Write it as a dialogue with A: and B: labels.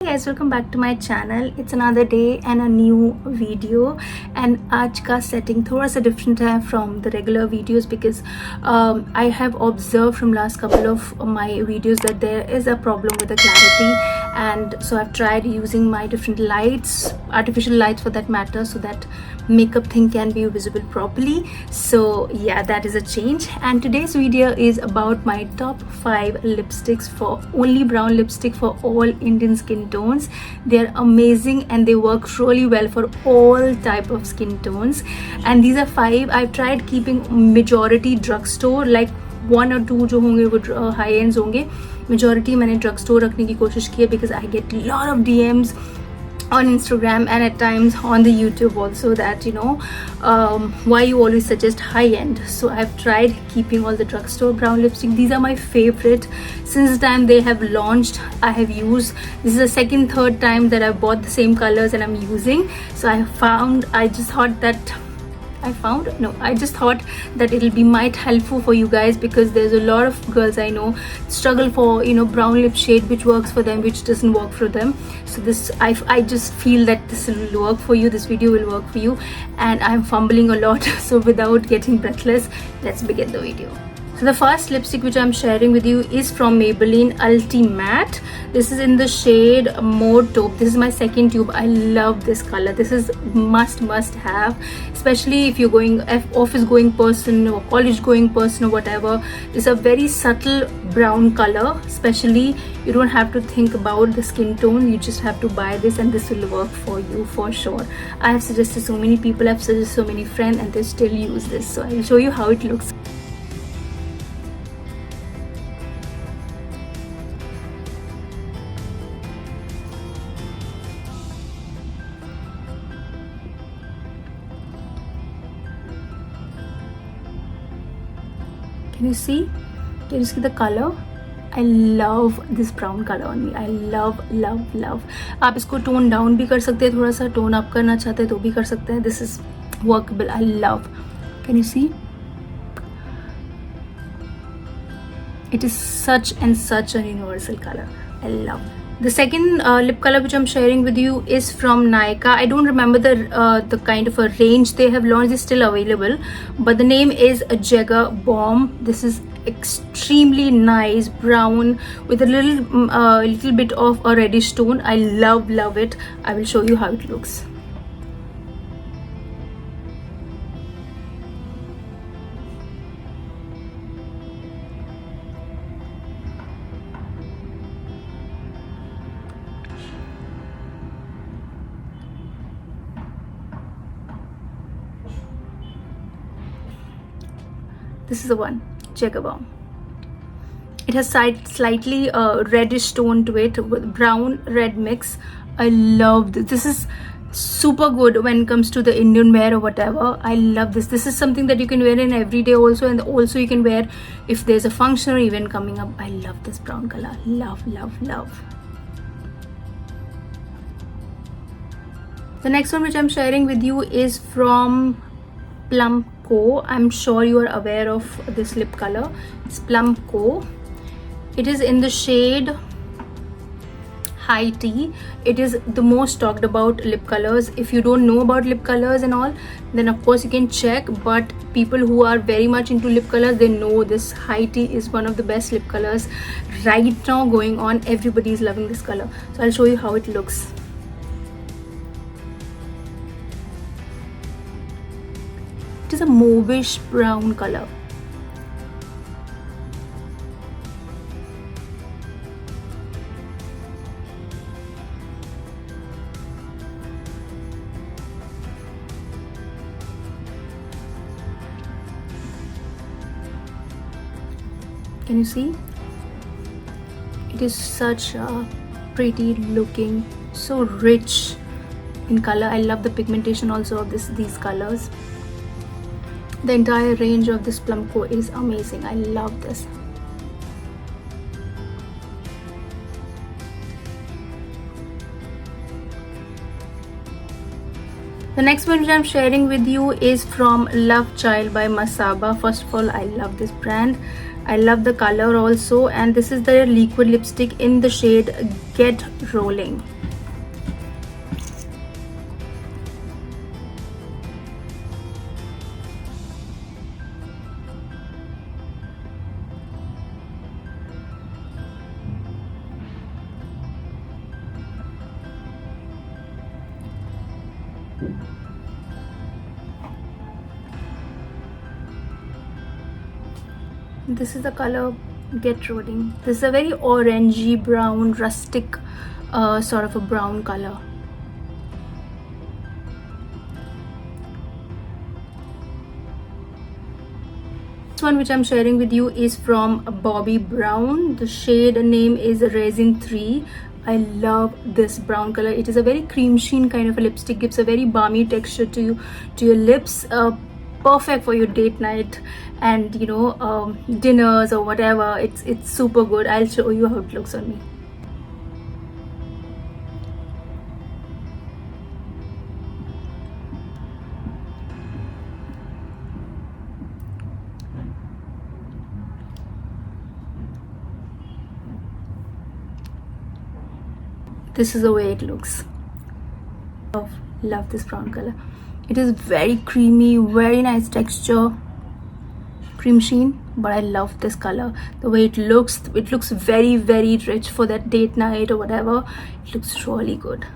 A: guys, welcome back to my channel. It's another day and a new video, and आज का setting थोड़ा सा different है from the regular videos because I have observed from last couple of my videos that there is a problem with the clarity, and so I've tried using my different lights, artificial lights for that matter, so that makeup thing can be visible properly. So yeah, that is a change, and today's video is about my top 5 lipsticks for only brown lipstick for all Indian skin tones. They're amazing and they work really well for all type of skin tones, and these are 5. I've tried keeping majority drugstore, like 1 or 2 जो होंगे वो high ends होंगे. Majority मैंने drugstore रखने की कोशिश की है because I get lot of DMs on Instagram and at times on the YouTube also that why you always suggest high end. So I've tried keeping all the drugstore brown lipstick. These are my favorite since the time they have launched. I have used, this is the second third time that I've bought the same colors and I'm using. So I just thought that it'll be might helpful for you guys, because there's a lot of girls I know struggle for brown lip shade which works for them, which doesn't work for them. So this I just feel that this will work for you, this video will work for you, and I'm fumbling a lot. So without getting breathless, let's begin the video. So the first lipstick which I'm sharing with you is from Maybelline Ultimate. This is in the shade More Taupe. This is my second tube. I love this color. This is must have, especially if you're going office going person or college going person or whatever. It's a very subtle brown color, especially you don't have to think about the skin tone. You just have to buy this and this will work for you for sure. I have suggested so many people, I've suggested so many friends, and they still use this. So I'll show you how it looks. Can you see? Can you see the color? I love this brown color on me. I love. आप इसको tone down भी कर सकते हैं, थोड़ा सा tone up करना चाहते हैं तो भी कर सकते हैं. This is workable. I love. Can you see? It is such a universal color. I love. The second lip color which I'm sharing with you is from Nykaa. I don't remember the kind of a range they have launched. It's still available, but the name is a Jagger Bomb. This is extremely nice brown with a little bit of a reddish tone. I love it. I will show you how it looks. This is the one, Jagger Bomb. It has slightly reddish tone to it with brown red mix. I love this. This is super good when it comes to the Indian wear or whatever. I love this. This is something that you can wear in every day also, and also you can wear if there's a function or event coming up. I love this brown color. Love. The next one which I'm sharing with you is from Plumpo. I'm sure you are aware of this lip color. It's Plumpo. It is in the shade High Tea. It is the most talked about lip colors. If you don't know about lip colors and all, then of course you can check, but people who are very much into lip colors, they know this High Tea is one of the best lip colors right now going on. Everybody is loving this color. So I'll show you how it looks. It is a mauvish brown color. Can you see? It is such a pretty looking, so rich in color. I love the pigmentation also of these colors. The entire range of this Plumpo is amazing. I love this. The next one which I'm sharing with you is from Love Child by Masaba. First of all, I love this brand. I love the color also, and this is the liquid lipstick in the shade Get Rolling. This is the color Get Rolling. This is a very orangey brown, rustic sort of a brown color. This one which I'm sharing with you is from Bobbi Brown. The shade name is Raisin 3. I love this brown color. It is a very cream sheen kind of a lipstick, gives a very balmy texture to your lips. Perfect for your date night and dinners or whatever. It's super good. I'll show you how it looks on me. This is the way it looks. Love this brown color. It is very creamy, very nice texture, cream sheen, but I love this color. The way it looks very, very rich for that date night or whatever. It looks really good.